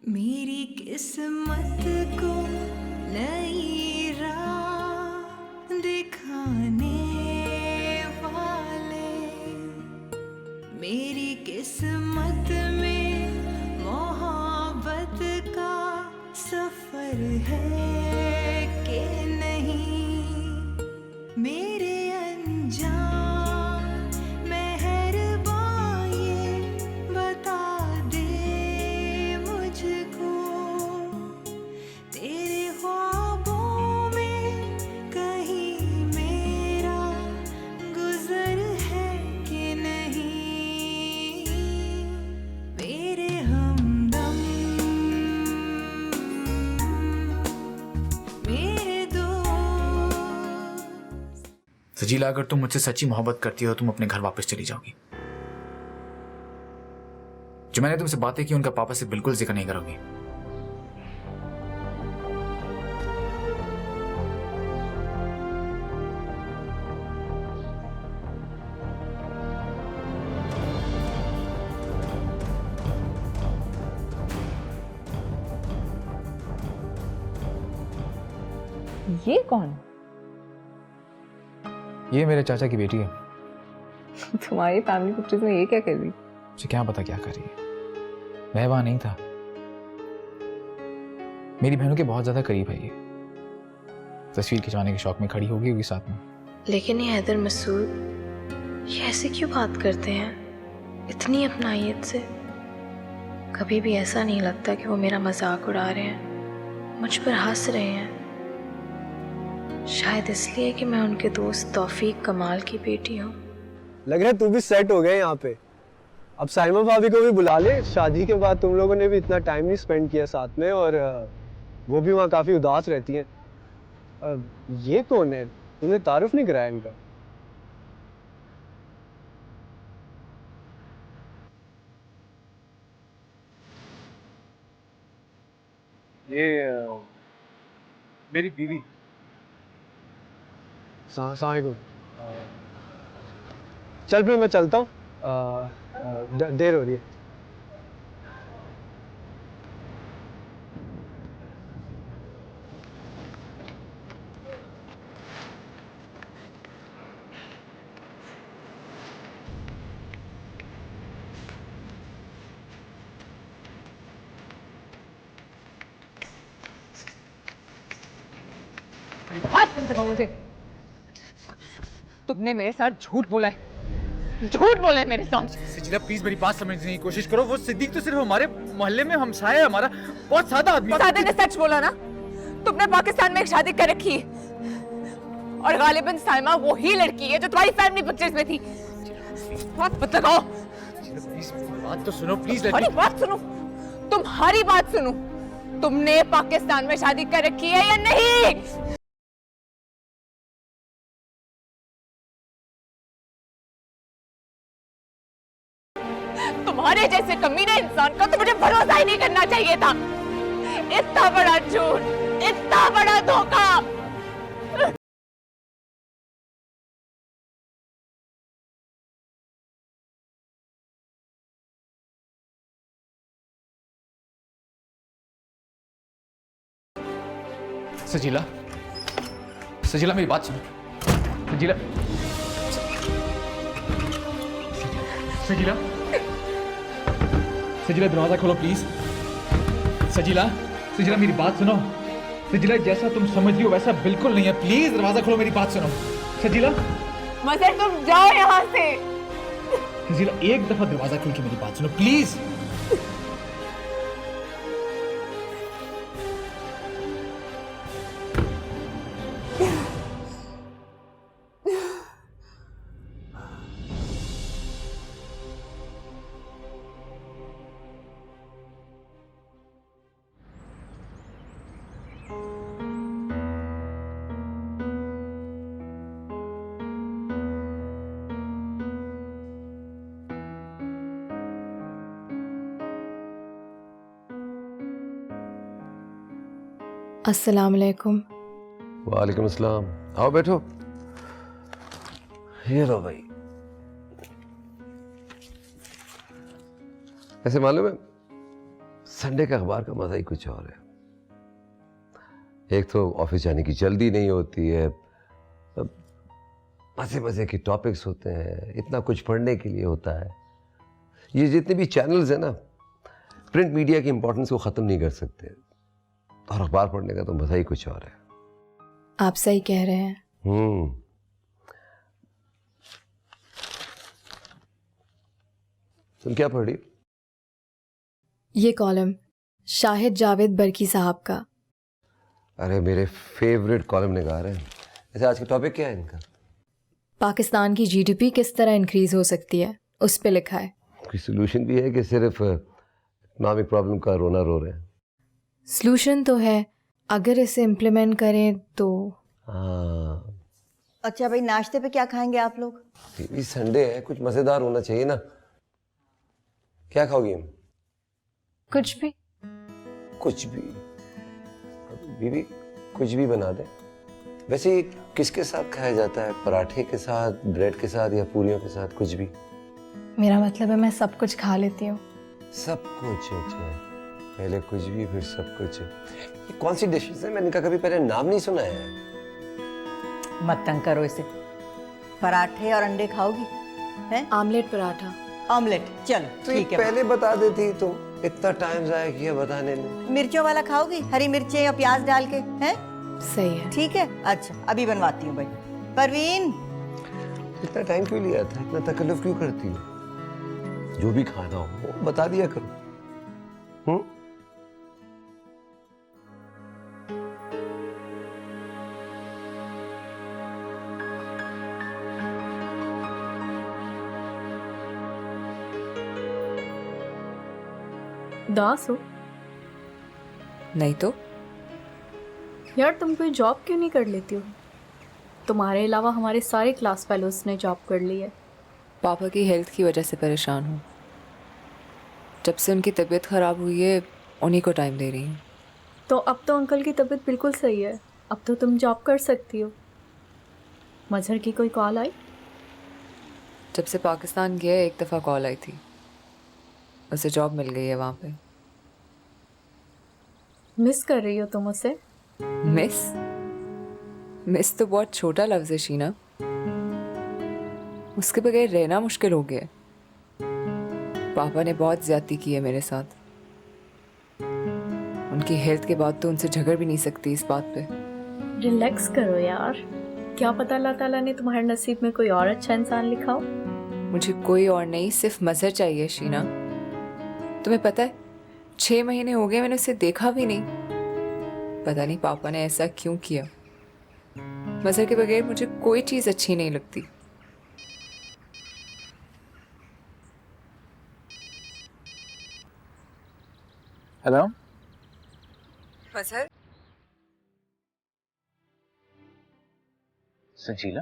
मेरी किस्मत को नई राह दिखाने वाले, मेरी किस्मत में मोहब्बत का सफर है कि नहीं, मेरे अनजान मेहरबान ये बता दे मुझको, तेरे ख्वाबों में कहीं मेरा गुजर है कि नहीं, मेरे हमदम मेरे दोस्त। सजीला, अगर तुम मुझसे सच्ची मोहब्बत करती हो तुम अपने घर वापस चली जाओगी। जो मैंने तुमसे बातें की उनका पापा से बिल्कुल जिक्र नहीं करोगी। ये कौन? ये मेरे चाचा की बेटी है। तुम्हारी फैमिली पिक्चर्स में ये क्या कर रही? मुझे क्या पता क्या कर रही है, मैं वहां नहीं था। मेरी बहनों के बहुत ज्यादा करीब है ये, तस्वीर खिंचवाने के शौक में खड़ी होगी साथ में। लेकिन ये हैदर मसूद ये ऐसे क्यों बात करते हैं, इतनी अपनाइयत से? कभी भी ऐसा नहीं लगता कि वो मेरा मजाक उड़ा रहे हैं, मुझ पर हंस रहे हैं। शायद इसलिए कि मैं उनके दोस्त तौफीक कमाल की बेटी हूँ। लग रहा है तू भी सेट हो गया यहाँ पे। अब साइमा भाभी को भी बुला ले, शादी के बाद तुम लोगों ने भी इतना टाइम नहीं स्पेंड किया साथ में, और वो भी वहाँ काफी उदास रहती हैं। ये कौन है, तुमने तारुफ नहीं कराया इनका? ये मेरी बीवी। सलाम। चल फिर मैं चलता हूँ, देर हो रही है। मुझे तुमने मेरे साथ झूठ बोला है, झूठ बोला है मेरे साथ। सजीला प्लीज मेरी बात समझने की कोशिश करो। वो सिद्दीक तो सिर्फ हमारे मोहल्ले में हमसाया है, हमारा बहुत सादा आदमी है। सादे ने सच बोला ना, तुमने पाकिस्तान में एक शादी कर रखी है और गालिबन साइमा वो ही लड़की है जो तुम्हारी फैमिली पिक्चर्स में थी। बात मत लगाओ, प्लीज बात तो सुनो प्लीज। तुम्हारी बात सुनो, तुम्हारी बात सुनो। तुमने पाकिस्तान में शादी कर रखी है या नहीं? तुम्हारे जैसे कमीने इंसान का तो मुझे भरोसा ही नहीं करना चाहिए था। इतना बड़ा झूठ, इतना बड़ा धोखा। सजीला, सजीला मेरी बात सुनो। सजीला, सजीला, सजीला दरवाजा खोलो प्लीज। सजीला, सजीला मेरी बात सुनो। सजीला जैसा तुम समझ रही हो वैसा बिल्कुल नहीं है, प्लीज दरवाजा खोलो, मेरी बात सुनो। सजीला, मगर तुम जाओ यहाँ से। सजीला एक दफा दरवाजा खोल के मेरी बात सुनो प्लीज। अस्सलाम वालेकुम। वालेकुम अस्सलाम। आओ बैठो। ये लो भाई। ऐसे मालूम है संडे का अखबार का मजा ही कुछ और है। एक तो ऑफिस जाने की जल्दी नहीं होती है, मजे मजे के टॉपिक्स होते हैं, इतना कुछ पढ़ने के लिए होता है। ये जितने भी चैनल्स हैं ना, प्रिंट मीडिया की इंपॉर्टेंस को ख़त्म नहीं कर सकते, और अखबार पढ़ने का तो मजा ही कुछ और है। आप सही कह रहे हैं। तुम क्या पढ़ रही हो? ये कॉलम शाहिद जावेद बरकी साहब का। अरे मेरे फेवरेट कॉलम निगार हैं। ऐसे आज का टॉपिक क्या है इनका? पाकिस्तान की जीडीपी किस तरह इंक्रीज हो सकती है, उस पे लिखा है। कोई सोल्यूशन भी है कि सिर्फ इकोनॉमिक प्रॉब्लम का रोना रो रहे हैं? सॉल्यूशन तो है, अगर इसे इम्प्लीमेंट करें तो। हाँ, अच्छा भाई, नाश्ते पे क्या खाएंगे आप लोग? ये संडे है, कुछ मजेदार होना चाहिए ना। क्या खाओगी हम? कुछ भी। कुछ भी? बीबी कुछ भी बना दे। वैसे ये किसके साथ खाया जाता है? पराठे के साथ, ब्रेड के साथ, या पूरियों के साथ? कुछ भी। मेरा मतलब है मैं सब कुछ खा लेती हूँ। सब कुछ? अच्छा, पहले कुछ भी फिर सब कुछ। ये कौन सी डिशेस है? मैंने इनका कभी पहले नाम नहीं सुना है। मत तंग करो इसे। पराठे और अंडे खाओगी? हैं? आमलेट पराठा। ऑमलेट, चलो तो ठीक है। पहले बता देती तुम, इतना टाइम जाया किया बताने में। मिर्चों वाला खाओगी? हरी मिर्चें या प्याज डाल के? हैं? सही है। ठीक है, अच्छा अभी बनवाती हूँ भाई। परवीन, इतना टाइम क्यों लिया था? इतना तकल्लुफ क्यों करती हो? जो भी खाना हो वो बता दिया करो। दास हो? नहीं तो यार तुम कोई जॉब क्यों नहीं कर लेती हो? तुम्हारे अलावा हमारे सारे क्लास फेलोज ने जॉब कर ली है। पापा की हेल्थ की वजह से परेशान हूँ। जब से उनकी तबीयत ख़राब हुई है उन्हीं को टाइम दे रही हूँ। तो अब तो अंकल की तबीयत बिल्कुल सही है, अब तो तुम जॉब कर सकती हो। मजहर की कोई कॉल आई? जब से पाकिस्तान गया एक दफ़ा कॉल आई थी, उसे जॉब मिल गई है वहाँ पे। मिस कर रही हो तुम उसे? मिस तो बहुत छोटा लफ्ज़ है शीना। उसके बगैर रहना मुश्किल हो गया है। पापा ने बहुत ज़्यादती की है मेरे साथ। उनकी हेल्थ के बाद तो उनसे झगड़ भी नहीं सकती इस बात पे। रिलैक्स करो यार, क्या पता अल्लाह ताला ने तुम्हारे नसीब में कोई और अच्छा इंसान लिखा हो। मुझे कोई और नहीं, सिर्फ मजहर चाहिए शीना। तुम्हें पता है 6 महीने हो गए मैंने उसे देखा भी नहीं। पता नहीं पापा ने ऐसा क्यों किया। मजहर के बगैर मुझे कोई चीज़ अच्छी नहीं लगती। हेलो मजहर, संजीला,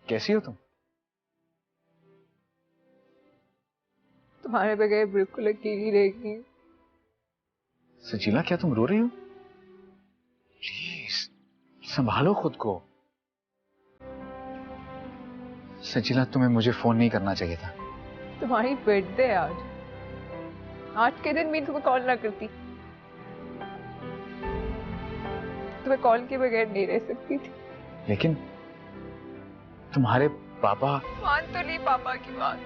कैसी हो तुम? तुम्हारे बगैर बिल्कुल अकेली रह गई। संजीला, क्या तुम रो रही हो? प्लीज संभालो खुद को। संजीला, तुम्हें मुझे फोन नहीं करना चाहिए था। तुम्हारी बर्थडे है आज के दिन मैं तुम्हें कॉल ना करती। तुम्हें कॉल के बगैर नहीं रह सकती थी। लेकिन तुम्हारे पापा। मान तो ली पापा की बात,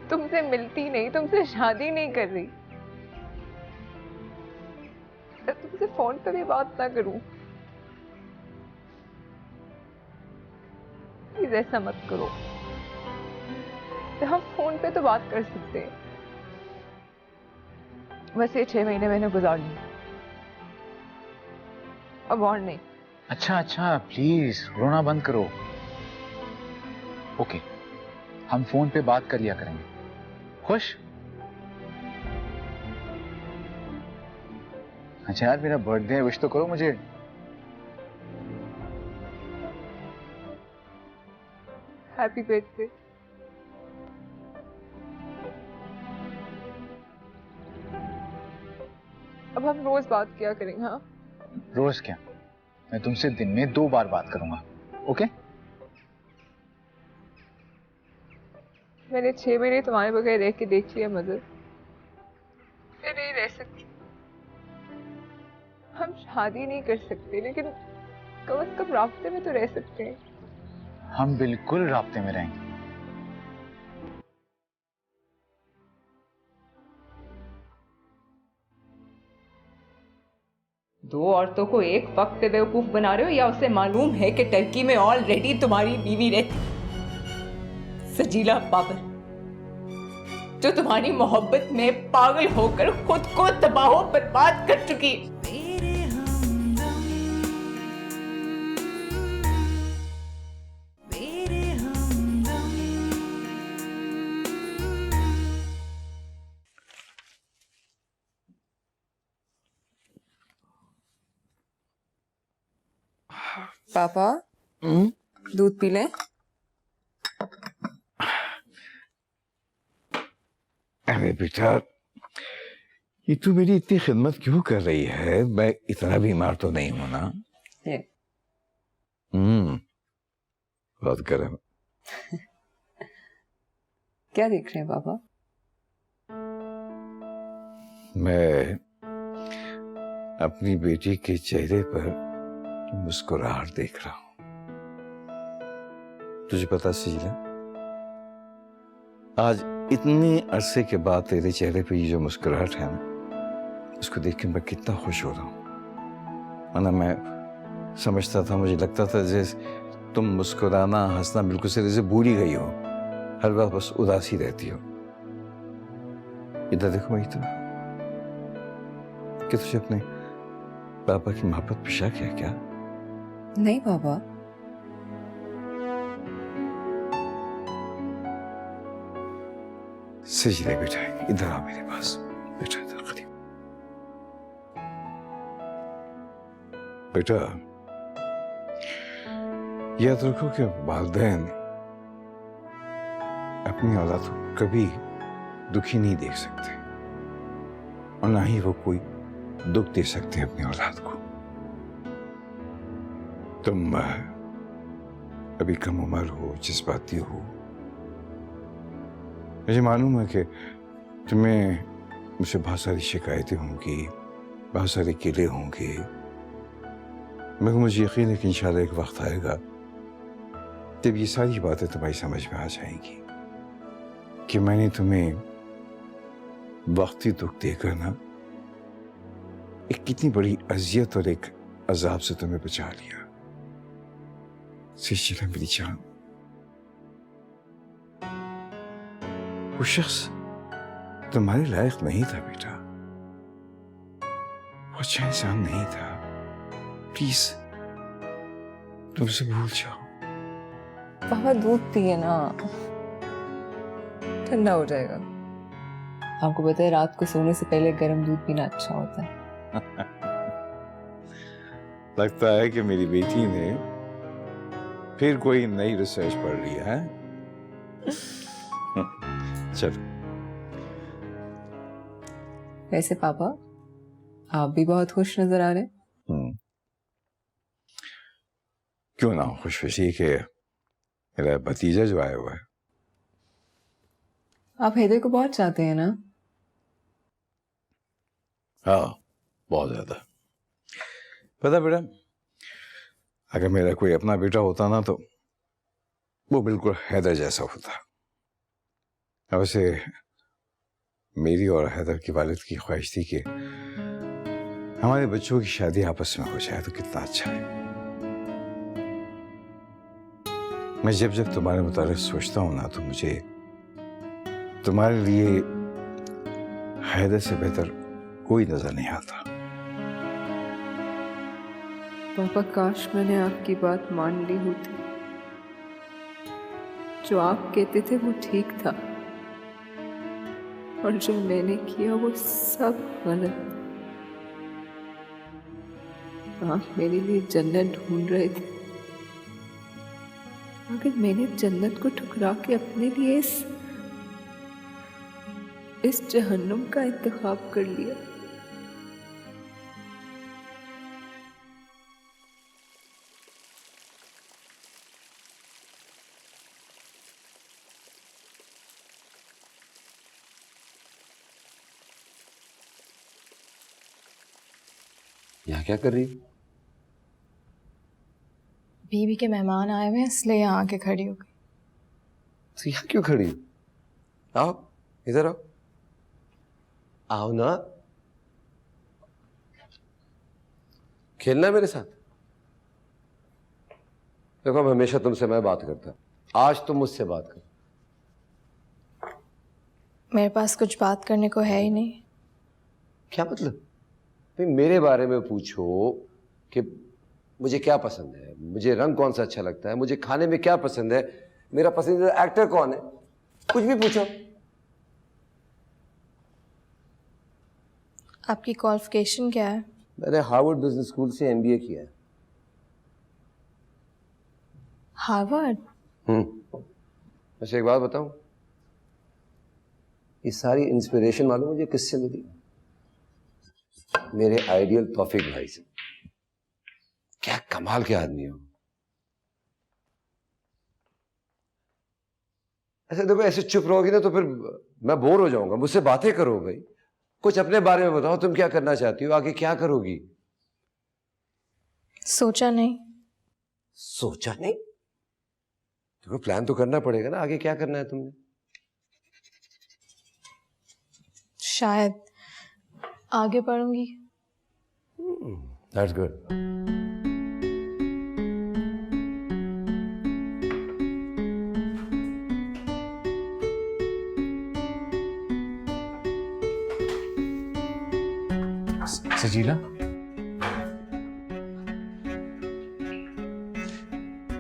तुमसे मिलती नहीं, तुमसे शादी नहीं कर रही, तुमसे फोन पे भी बात ना करूं। प्लीज ऐसा मत करो। हम फोन पे तो बात कर सकते हैं। बस ये 6 महीने मैंने गुजार लिए, अब और नहीं। अच्छा प्लीज रोना बंद करो। ओके, हम फोन पे बात कर लिया करेंगे। खुश? अच्छा यार, मेरा बर्थडे है, विश तो करो मुझे। Happy birthday. अब हम रोज बात किया करेंगे। हाँ, रोज क्या, मैं तुमसे दिन में 2 बार बात करूंगा। ओके? मैंने 6 महीने तुम्हारे बगैर रह के देख लिया मदर, मैं नहीं रह सकती। हम शादी नहीं कर सकते लेकिन कम से कम रास्ते में तो रह सकते हैं। हम बिल्कुल राब्ते में रहेंगे। दो औरतों को एक वक्त पे बेवकूफ बना रहे हो या उसे मालूम है कि टर्की में ऑलरेडी तुम्हारी बीवी रहती सजीला बाबर, जो तुम्हारी मोहब्बत में पागल होकर खुद को तबाह बर्बाद कर चुकी। मेरे हमदम, मेरे हमदम। पापा दूध पी लें? अरे बेटा, ये तू मेरी इतनी खिदमत क्यों कर रही है? मैं इतना बीमार तो नहीं हूं ना? बहुत गर्म। क्या देख रहे हैं पापा? मैं अपनी बेटी के चेहरे पर मुस्कुराहट देख रहा हूं। तुझे पता सजीला, आज इतने अरसे के बाद तेरे चेहरे पे ये जो मुस्कुराहट है ना, उसको देख के मैं कितना खुश हो रहा हूं। वरना मैं समझता था, मुझे लगता था जैसे तुम मुस्कुराना हंसना बिल्कुल सिरे से भूल ही गई हो, हर बार बस उदासी रहती हो। इधर देखो वही तो, कि तुझे अपने पापा की मोहब्बत पे शक है क्या? नहीं पापा, सजले बेटा, इधर आ मेरे पास। बेटा इधर करीब। बेटा, याद रखो कि वालिदैन अपनी औलाद को कभी दुखी नहीं देख सकते और ना ही वो कोई दुख दे सकते हैं अपनी औलाद को। तुम अभी कम उम्र हो, जज्बाती हो, मुझे मालूम है कि तुम्हें मुझसे बहुत सारी शिकायतें होंगी, बहुत सारे गिले होंगे, मगर मुझे यकीन है कि इंशाल्लाह एक वक्त आएगा जब ये सारी बातें तुम्हारी समझ में आ जाएंगी कि मैंने तुम्हें वक्ती दुख देकर ना एक कितनी बड़ी अजियत और एक अजाब से तुम्हें बचा लिया। सिलसिला मेरी जान, वो शख्स तुम्हारे लायक नहीं था बेटा, वो अच्छा इंसान नहीं था। प्लीज तुम उसे भूल जाओ। पापा दूध पिए ना, ठंडा हो जाएगा। आपको पता है रात को सोने से पहले गर्म दूध पीना अच्छा होता है। लगता है कि मेरी बेटी ने फिर कोई नई रिसर्च पढ़ ली है। चलो। वैसे पापा, आप भी बहुत खुश नजर आ रहे हैं। क्यों ना हो खुश, खुशी के मेरा भतीजा जो आया हुआ है। आप हैदर को बहुत चाहते हैं ना? हाँ, बहुत ज्यादा। पता बेटा, अगर मेरा कोई अपना बेटा होता ना तो वो बिल्कुल हैदर जैसा होता। वैसे मेरी और हैदर की वालिद की ख्वाहिश थी कि हमारे बच्चों की शादी आपस में हो जाए तो कितना अच्छा है। मैं जब जब तुम्हारे मुताबिक सोचता हूं ना तो मुझे तुम्हारे लिए हैदर से बेहतर कोई नजर नहीं आता। पापा, काश मैंने आपकी बात मान ली होती। जो आप कहते थे वो ठीक था और जो मैंने किया वो सब गलत। आप मेरे लिए जन्नत ढूंढ रहे थे, मगर मैंने जन्नत को ठुकरा के अपने लिए इस जहन्नुम का इंतखाब कर लिया। यहाँ क्या कर रही है? बीवी के मेहमान आए हुए हैं इसलिए यहाँ आके खड़ी हो गई। तो यहाँ क्यों खड़ी हो? आओ, इधर आओ। आओ ना, खेलना है मेरे साथ। देखो, अब हमेशा तुमसे मैं बात करता, आज तुम मुझसे बात कर। मेरे पास कुछ बात करने को है ही नहीं। क्या मतलब? भाई मेरे बारे में पूछो कि मुझे क्या पसंद है, मुझे रंग कौन सा अच्छा लगता है, मुझे खाने में क्या पसंद है, मेरा पसंदीदा एक्टर कौन है, कुछ भी पूछो। आपकी क्वालिफिकेशन क्या है? मैंने हार्वर्ड बिजनेस स्कूल से MBA किया है। हार्वर्ड? वैसे एक बात बताऊं, ये सारी इंस्पिरेशन मालूम मुझे किससे मिली? मेरे आइडियल तौफीक भाई से। क्या कमाल के आदमी हो। ऐसे देखो, ऐसे चुप रहोगी ना तो फिर मैं बोर हो जाऊंगा। मुझसे बातें करो भाई, कुछ अपने बारे में बताओ। तुम क्या करना चाहती हो, आगे क्या करोगी? सोचा नहीं। सोचा नहीं? देखो, प्लान तो करना पड़ेगा ना, आगे क्या करना है तुमने? शायद आगे पढ़ूंगी। That's good. सजीला,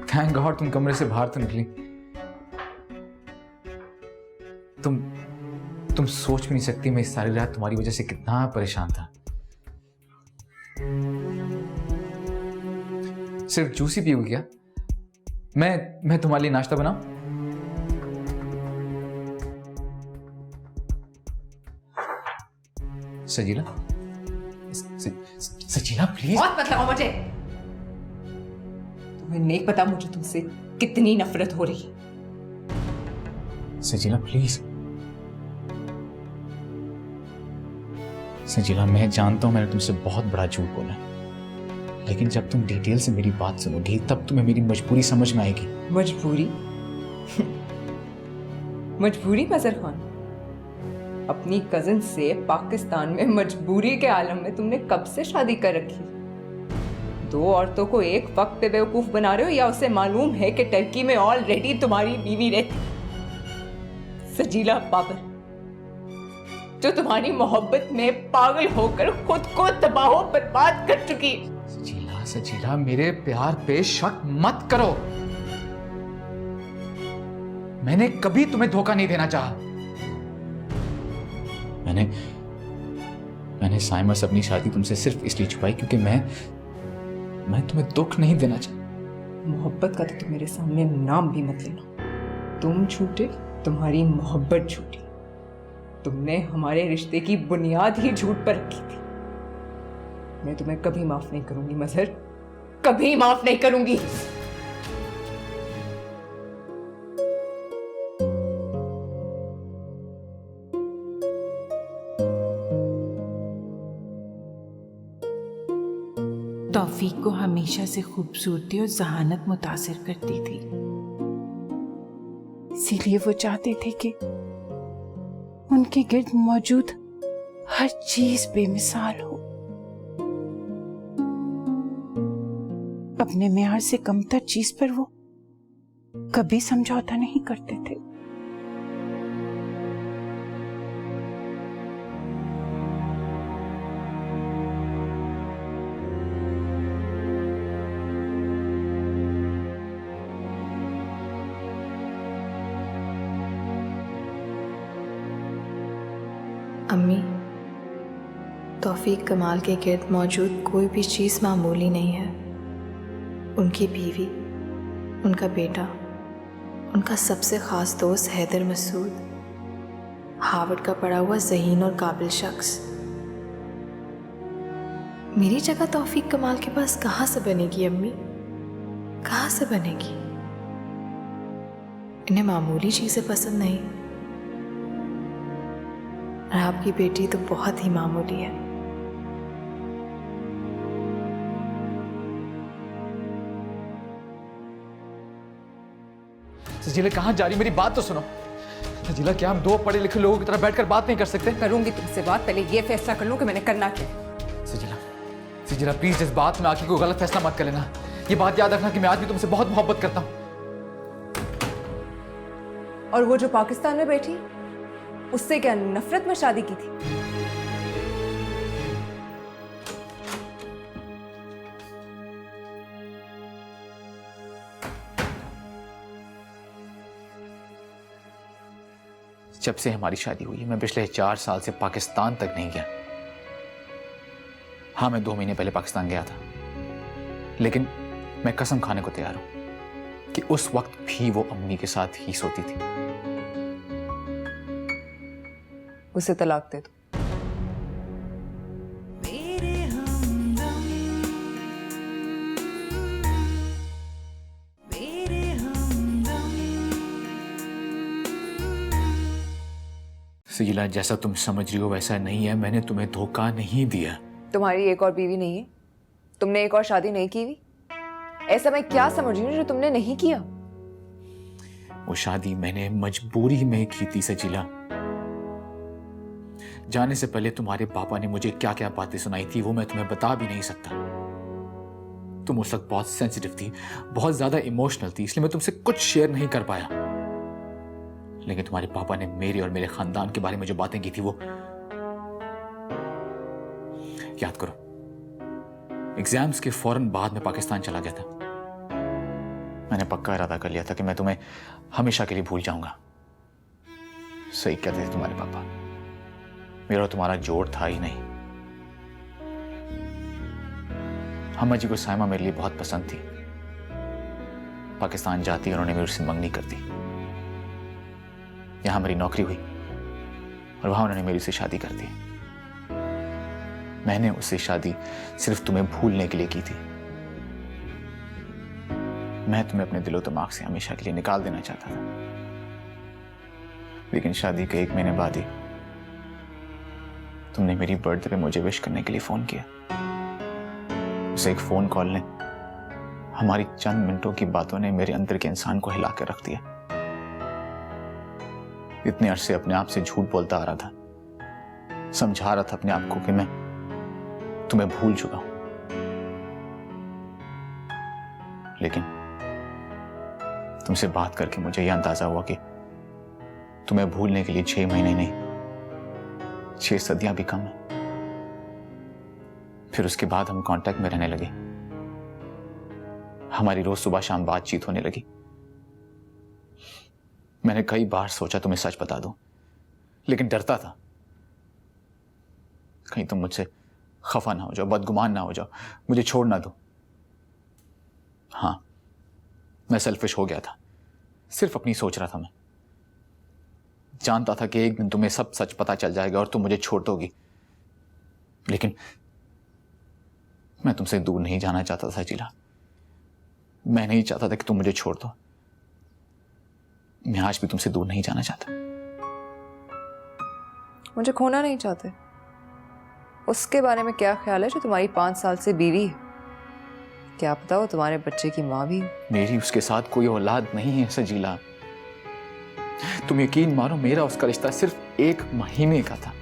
थैंक गॉड तुम कमरे से बाहर तो निकली। तुम सोच भी नहीं सकती मैं इस सारी रात तुम्हारी वजह से कितना परेशान था। सिर्फ जूस ही पियोगी क्या? मैं तुम्हारे लिए नाश्ता बनाऊं? सजीला, सजीला प्लीज। बहुत मत लगाओ मुझे। तुम्हें नहीं पता मुझे तुमसे कितनी नफरत हो रही है। सजीला प्लीज। सजीला, मैं जानता हूं मैंने तुमसे बहुत बड़ा झूठ बोला है, लेकिन जब तुम डिटेल से मेरी बात सुनोगी तब तुम्हें मेरी मजबूरी समझ में आएगी। मजबूरी? मजबूरी मजहर खान? अपनी कजिन से पाकिस्तान में मजबूरी के आलम में तुमने कब से शादी कर रखी? दो औरतों को एक वक्त पे बेवकूफ बना रहे हो, या उसे मालूम है कि टर्की में ऑलरेडी तुम्हारी बीवी रहती? सजीला बाबर, जो तुम्हारी मोहब्बत में पागल होकर खुद को तबाह बर्बाद कर चुकी। सजीला, सजीला, मेरे प्यार पे शक मत करो। मैंने कभी तुम्हें धोखा नहीं देना चाहा। मैंने साइमा से अपनी शादी तुमसे सिर्फ इसलिए छुपाई क्योंकि मैं तुम्हें दुख नहीं देना चाहता। मोहब्बत का तो तुम मेरे सामने नाम भी मत लेना। तुम झूठे, तुम्हारी मोहब्बत झूठी। तुमने हमारे रिश्ते की बुनियाद ही झूठ पर रखी थी। मैं तुम्हें कभी माफ नहीं करूंगी मजहर, कभी माफ नहीं करूंगी। तौफीक को हमेशा से खूबसूरती और जहानत मुतासिर करती थी, इसीलिए वो चाहते थे कि उनके गिर्द मौजूद हर चीज बेमिसाल हो। अपने मेयार से कमतर चीज पर वो कभी समझौता नहीं करते थे। अम्मी, तौफीक कमाल के गिर्द मौजूद कोई भी चीज़ मामूली नहीं है। उनकी बीवी, उनका बेटा, उनका सबसे ख़ास दोस्त हैदर मसूद, हार्वर्ड का पढ़ा हुआ ज़हीन और काबिल शख्स। मेरी जगह तौफीक कमाल के पास कहाँ से बनेगी अम्मी? कहाँ से बनेगी? इन्हें मामूली चीज़ें पसंद नहीं, और आपकी बेटी तो बहुत ही मामूली है। सजीला कहाँ जा रही, मेरी बात तो सुनो। सजीला क्या हम दो पढ़े लिखे लोगों की तरह बैठकर बात नहीं कर सकते? करूंगी तुमसे बात, पहले ये फैसला कर लूं कि मैंने करना क्या है। सजीला, सजीला प्लीज इस बात में आके कोई गलत फैसला मत कर लेना। ये बात याद रखना कि मैं आज भी तुमसे बहुत मोहब्बत करता हूँ। और वो जो पाकिस्तान में बैठी, उससे क्या नफरत में शादी की थी? जब से हमारी शादी हुई है मैं पिछले 4 साल से पाकिस्तान तक नहीं गया। हाँ, मैं 2 महीने पहले पाकिस्तान गया था, लेकिन मैं कसम खाने को तैयार हूं कि उस वक्त भी वो अम्मी के साथ ही सोती थी। उसे तलाक दे दो। सजीला, जैसा तुम समझ रही हो वैसा नहीं है। मैंने तुम्हें धोखा नहीं दिया। तुम्हारी एक और बीवी नहीं है? तुमने एक और शादी नहीं की हुई? ऐसा मैं क्या समझ रही हूँ जो तुमने नहीं किया? वो शादी मैंने मजबूरी में की थी सजीला। जाने से पहले तुम्हारे पापा ने मुझे क्या क्या बातें सुनाई थी वो मैं तुम्हें बता भी नहीं सकता। तुम उस वक्त बहुत सेंसिटिव थी, बहुत ज्यादा इमोशनल थी, इसलिए मैं तुमसे कुछ शेयर नहीं कर पाया। लेकिन तुम्हारे पापा ने मेरे और मेरे खानदान के बारे में जो बातें की थी वो याद करो। एग्जाम्स के फौरन बाद में पाकिस्तान चला गया था। मैंने पक्का इरादा कर लिया था कि मैं तुम्हें हमेशा के लिए भूल जाऊंगा। सही कहते थे तुम्हारे पापा, मेरा और तुम्हारा जोड़ था ही नहीं। अम्मा जी को साइमा मेरे लिए बहुत पसंद थी। पाकिस्तान जाती उन्होंने मेरे से मंगनी कर दी। यहां मेरी नौकरी हुई और वहां उन्होंने मेरी से शादी कर दी। मैंने उससे शादी सिर्फ तुम्हें भूलने के लिए की थी। मैं तुम्हें अपने दिलो दिमाग से हमेशा के लिए निकाल देना चाहता था, लेकिन शादी के 1 महीने बाद ही तुमने मेरी बर्थडे पे मुझे विश करने के लिए फोन किया। उस एक फोन कॉल ने, हमारी चंद मिनटों की बातों ने मेरे अंदर के इंसान को हिला कर रख दिया। इतने अरसे अपने आप से झूठ बोलता आ रहा था, समझा रहा था अपने आप को कि मैं तुम्हें भूल चुका हूं, लेकिन तुमसे बात करके मुझे यह अंदाजा हुआ कि तुम्हें भूलने के लिए 6 महीने नहीं 6 सदियां भी कम है। फिर उसके बाद हम कांटेक्ट में रहने लगे। हमारी रोज सुबह शाम बातचीत होने लगी। मैंने कई बार सोचा तुम्हें सच बता दूं, लेकिन डरता था कहीं तुम मुझसे खफा ना हो जाओ, बदगुमान ना हो जाओ, मुझे छोड़ ना दो। हाँ, मैं सेल्फिश हो गया था, सिर्फ अपनी सोच रहा था। मैं जानता था कि एक दिन तुम्हें सब सच पता चल जाएगा और तुम मुझे छोड़ दोगी, लेकिन मैं तुमसे दूर नहीं जाना चाहता था सजीला। मैं नहीं चाहता था कि तुम मुझे छोड़ दो। मैं आज भी तुमसे दूर नहीं जाना चाहता। मुझे खोना नहीं चाहते? उसके बारे में क्या ख्याल है जो तुम्हारी 5 साल से बीवी है? क्या पता वो तुम्हारे बच्चे की माँ भी? मेरी उसके साथ कोई औलाद नहीं है सजीला। तुम यकीन मानो, मेरा उसका रिश्ता सिर्फ 1 महीने का था।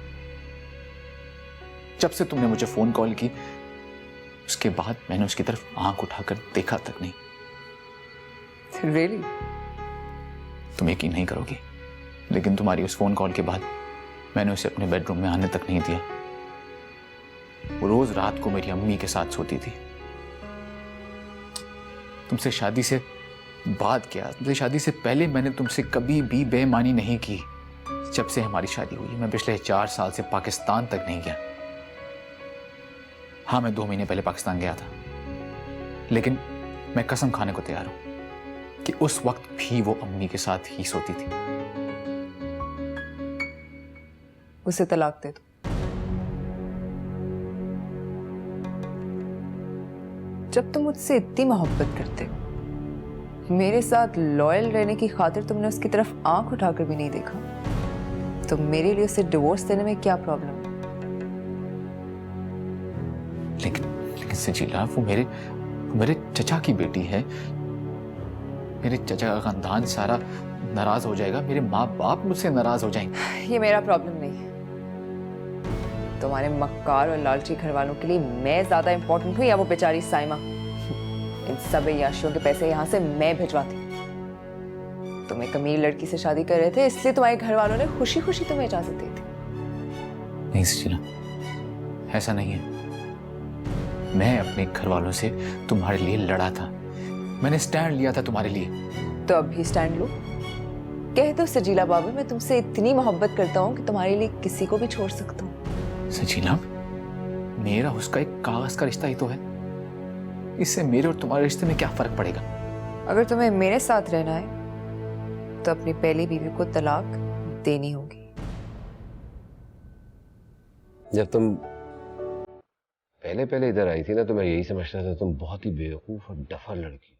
जब से तुमने मुझे फोन कॉल की उसके बाद मैंने उसकी तरफ आंख उठाकर देखा तक नहीं। Really? तुम यकीन नहीं करोगी, लेकिन तुम्हारी उस फोन कॉल के बाद मैंने उसे अपने बेडरूम में आने तक नहीं दिया। वो रोज रात को मेरी अम्मी के साथ सोती थी। तुमसे शादी से बाद क्या, तुमसे शादी से पहले मैंने तुमसे कभी भी बेईमानी नहीं की। जब से हमारी शादी हुई मैं पिछले 4 साल से पाकिस्तान तक नहीं गया। हाँ, मैं 2 महीने पहले पाकिस्तान गया था, लेकिन मैं कसम खाने को तैयार हूं कि उस वक्त भी वो अम्मी के साथ ही सोती थी। उसे तलाक दे दो। जब तुम मुझसे इतनी मोहब्बत करते हो, मेरे साथ लॉयल रहने की खातिर तुमने उसकी तरफ आंख उठाकर भी नहीं देखा, तो मेरे लिए उसे डिवोर्स देने में क्या प्रॉब्लम? लेकिन सजीला, वो मेरे चचा की बेटी है। मेरे चचा का खानदान सारा नाराज हो जाएगा, मेरे माँ बाप मुझसे नाराज हो जाएंगे। ये मेरा प्रॉब्लम नहीं है। तुम्हारे मक्कार और लालची घर वालों के लिए मैं ज्यादा इंपॉर्टेंट हूँ या वो बेचारी साइमा? इन सब याशियों के पैसे यहाँ से मैं भिजवाती। तुम एक अमीर लड़की से शादी कर रहे थे, इसलिए तुम्हारे घर वालों ने खुशी खुशी तुम्हें इजाजत दी थी। नहीं सचिना, ऐसा नहीं है। मैं अपने घर वालों से तुम्हारे लिए लड़ा था, मैंने स्टैंड लिया था तुम्हारे लिए। तो अब भी स्टैंड लो। कह दो सजीला बाबू, मैं तुमसे इतनी मोहब्बत करता हूँ कि तुम्हारे लिए किसी को भी छोड़ सकता हूँ। सजीला, मेरा उसका एक कागज का रिश्ता ही तो है, इससे मेरे और तुम्हारे रिश्ते में क्या फर्क पड़ेगा? अगर तुम्हें मेरे साथ रहना है तो अपनी पहली बीवी को तलाक देनी होगी। जब तुम पहले पहले इधर आई थी ना, तो मैं यही समझता था तुम बहुत ही बेवकूफ और डफर लड़की,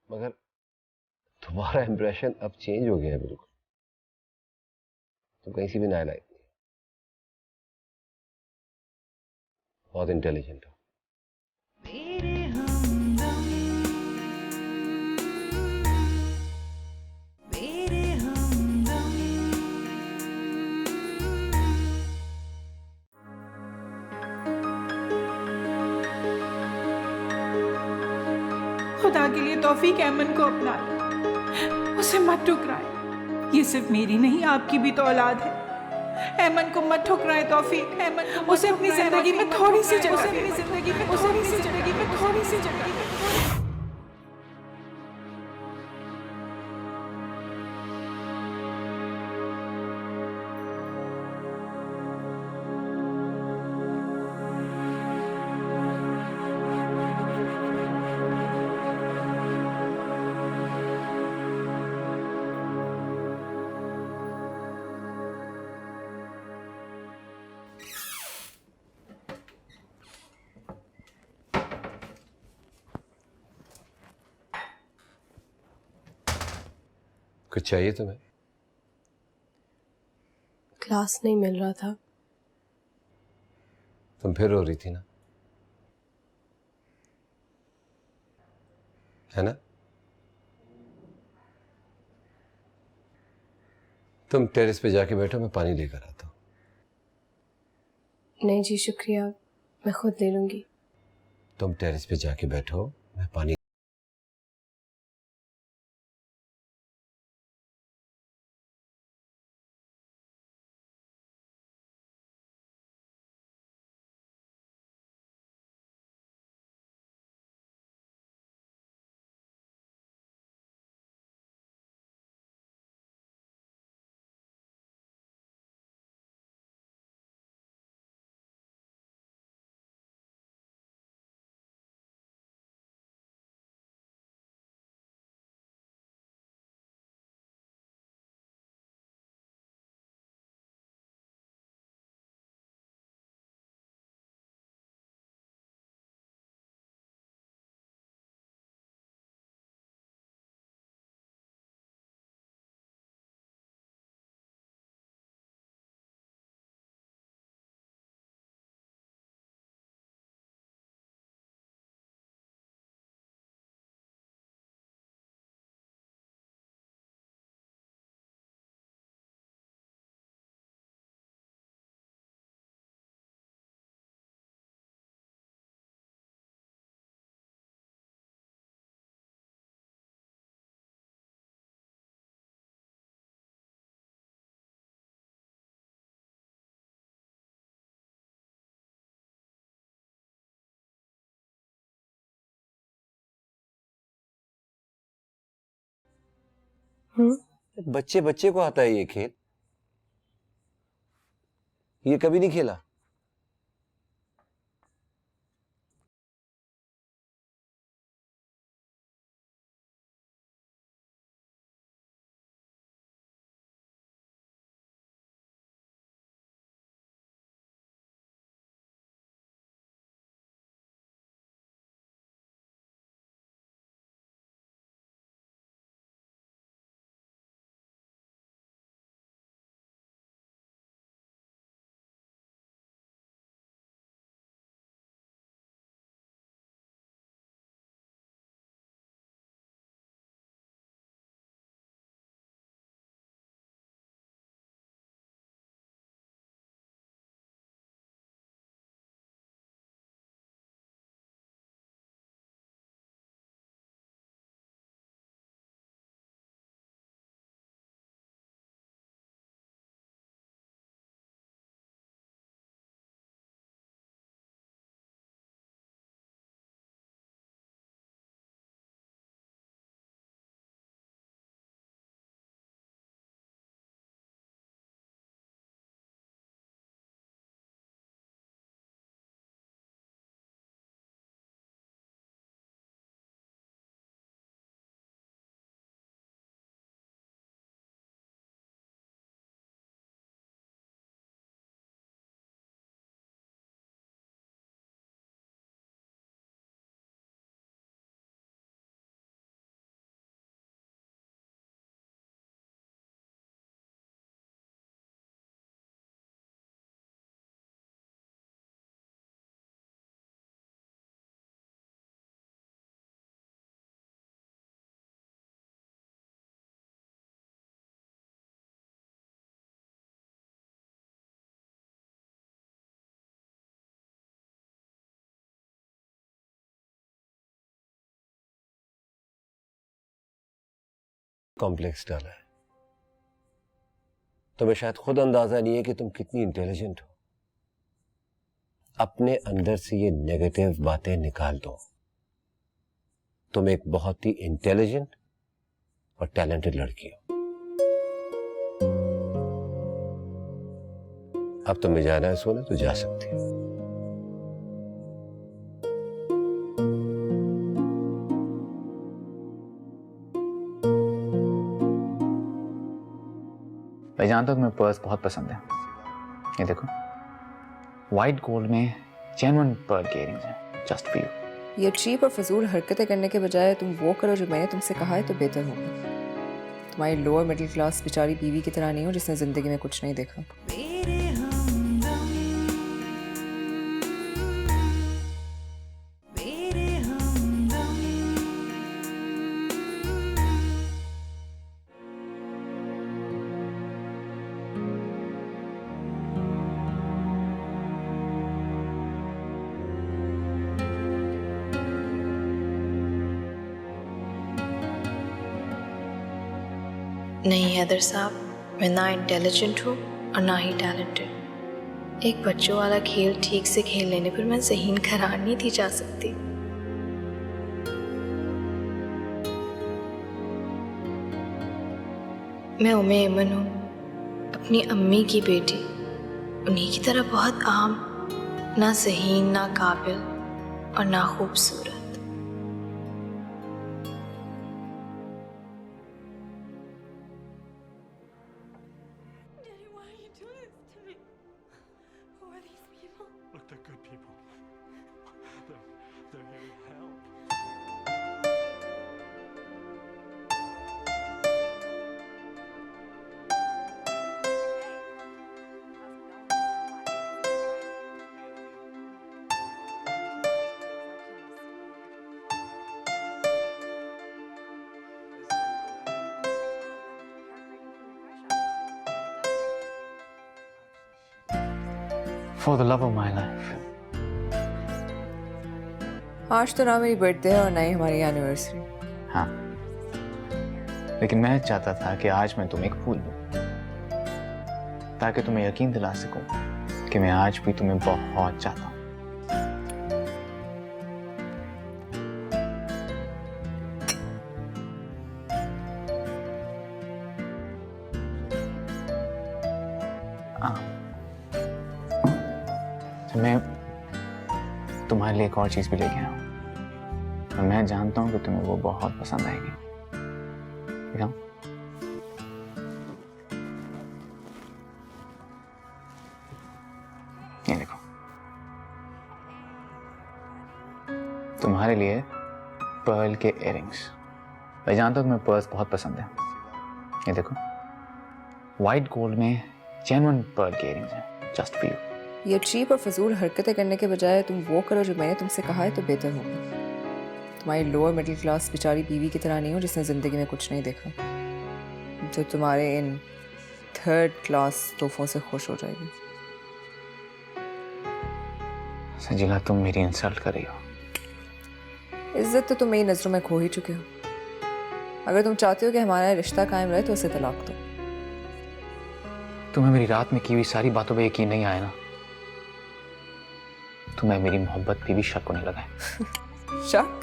मगर तुम्हारा इंप्रेशन अब चेंज हो गया है बिल्कुल। तुम कहीं से भी नालायक नहीं, बहुत इंटेलिजेंट हो। खुदा के लिए तौफीक अहमद को अपना लो, उसे मत ठुकराए। ये सिर्फ मेरी नहीं, आपकी भी तो औलाद है। अहमद को मत ठुकराए तौफीक, अहमद को उसे अपनी जिंदगी में थोड़ी सी जगह, उसे अपनी जिंदगी में थोड़ी सी जिंदगी में थोड़ी सी जगह। कुछ चाहिए तुम्हें? क्लास नहीं मिल रहा था। तुम फिर रो रही थी ना, है ना? तुम टेरेस पे जाके बैठो, मैं पानी लेकर आता हूँ। नहीं जी शुक्रिया, मैं खुद ले लूंगी। तुम टेरेस पे जाके बैठो, मैं पानी बच्चे बच्चे को आता है ये खेल, ये कभी नहीं खेला। कॉम्प्लेक्स डाला है। तुम्हें शायद खुद अंदाजा नहीं है कि तुम कितनी इंटेलिजेंट हो। अपने अंदर से ये नेगेटिव बातें निकाल दो। तुम एक बहुत ही इंटेलिजेंट और टैलेंटेड लड़की हो। अब तुम्हें जाना है सोने तो जा सकती हो। भाई जानता हूँ तुम्हें पर्स बहुत पसंद है। ये देखो, वाइट गोल्ड में जेन्युइन पर्ल के इयरिंग्स हैं, जस्ट फॉर यू। ये चीप और फजूल हरकतें करने के बजाय तुम वो करो जो मैंने तुमसे कहा है तो बेहतर होगा। तुम्हारी लोअर मिडिल क्लास बेचारी बीवी की तरह नहीं हो जिसने जिंदगी में कुछ नहीं देखा। नहीं हैदर साहब, मैं ना इंटेलिजेंट हूँ और ना ही टैलेंटेड। एक बच्चों वाला खेल ठीक से खेल लेने पर मैं ज़हीन करार नहीं दी जा सकती। मैं उम्मे ऐमन हूँ, अपनी अम्मी की बेटी। उन्हीं की तरह बहुत आम, ना ज़हीन, ना काबिल और ना खूबसूरत। Look, they're good people. They're here to help. For the love of my life. आज तो ना मेरी बर्थडे है और ना ही हमारी एनिवर्सरी। हाँ, लेकिन मैं चाहता था कि आज मैं तुम्हें एक फूल दूं, ताकि तुम्हें यकीन दिला सकूं कि मैं आज भी तुम्हें बहुत चाहता हूं। मैं तुम्हारे लिए एक और चीज भी लेके आया हूं, और मैं जानता हूं कि तुम्हें वो बहुत पसंद आएगी। दिखाऊं? ये देखो, तुम्हारे लिए पर्ल के इयरिंग्स। मैं जानता हूं तुम्हें पर्ल्स बहुत पसंद है। ये देखो, वाइट गोल्ड में जेन्युइन पर्ल के इयरिंग्स हैं, जस्ट फॉर यू। ये चीप और फजूल हरकतें करने के बजाय तुम वो करो जो मैंने तुमसे कहा है तो बेहतर होगा। तुम्हारी लोअर मिडिल क्लास बेचारी बीवी की तरह नहीं हो जिसने ज़िंदगी में कुछ नहीं देखा, जो तुम्हारे इन थर्ड क्लास तोहफों से खुश हो जाएगी। सजीला, तुम मेरी इंसल्ट कर रही हो। इज्जत तो तुम मेरी नज़रों में खो ही चुके हो। अगर तुम चाहते हो कि हमारा रिश्ता कायम रहे तो उसे तलाक दो। तुम्हें मेरी रात में की हुई सारी बातों पे यकीन नहीं आया ना? तुम्हें मेरी मोहब्बत पे भी शक होने लगा है। शक?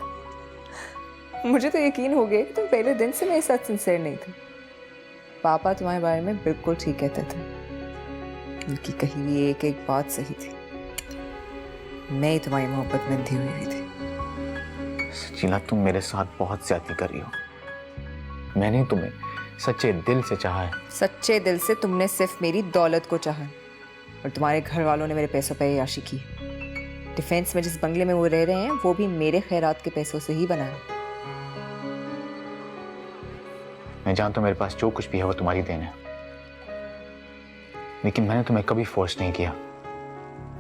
मुझे तो यकीन हो गया कि तुम पहले दिन से मेरे साथ सिंसियर नहीं थे। पापा तुम्हारे बारे में बिल्कुल ठीक कहते थे। उनकी कही हुई एक एक बात सही थी। मैं ही तुम्हारी मोहब्बत में अंधी हुई थी। सजीला, तुम मेरे साथ बहुत ज्यादती कर रही हो। मैंने तुम्हें सच्चे दिल से चाहा है। सच्चे दिल से तुमने सिर्फ मेरी दौलत को चाहा, और तुम्हारे घर वालों ने मेरे पैसों पर याशी की। डिफेंस में जिस बंगले में वो रह रहे हैं वो भी मेरे खैरात के पैसों से ही बना है। मैं जानता हूं मेरे पास जो कुछ भी है वो तुम्हारी देन है, लेकिन मैंने तुम्हें कभी फोर्स नहीं किया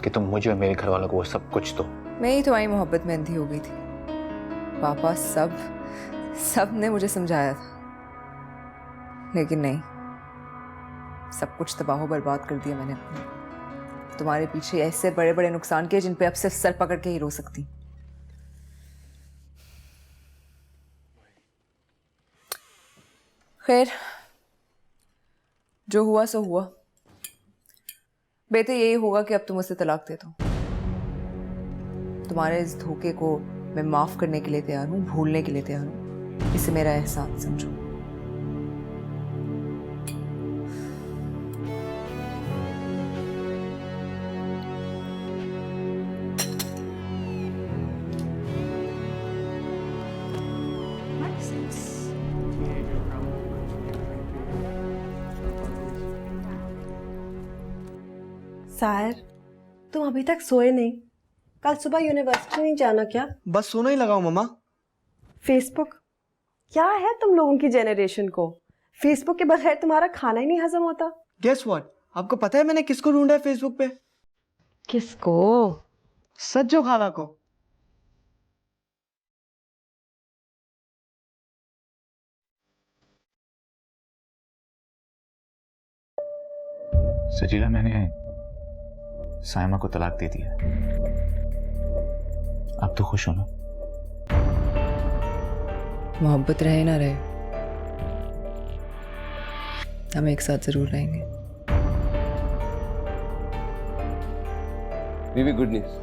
कि तुम मुझे और मेरे घर वालों को वो सब कुछ दो। मैं ही तुम्हारी मोहब्बत में अंधी हो गई थी। पापा सब ने मुझे समझाया था, लेकिन नहीं, सब कुछ तबाह बर्बाद कर दिया मैंने अपने। तुम्हारे पीछे ऐसे बड़े बड़े नुकसान किए जिन पे अब सिर्फ सर पकड़ के ही रो सकती। खैर, खैर, जो हुआ सो हुआ। बेहतर यही होगा कि अब तुम उसे तलाक दे दो। तुम्हारे इस धोखे को मैं माफ करने के लिए तैयार हूँ, भूलने के लिए तैयार हूँ। इसे मेरा एहसान समझो। साहिर, तुम अभी तक सोए नहीं? कल सुबह यूनिवर्सिटी नहीं जाना क्या? बस सोना ही लगाओ मम्मा। फेसबुक, क्या है तुम लोगों की जेनरेशन को? फेसबुक के बगैर तुम्हारा खाना ही नहीं हजम होता। गेस व्हाट, आपको पता है मैंने किसको ढूंढा है फेसबुक पे? किसको? सज्जो खाना को। सजीला, मैंने साइमा को तलाक दे दिया। अब तो खुश हो ना? मोहब्बत रहे ना रहे, हम एक साथ जरूर रहेंगे। बीबी, गुड न्यूज।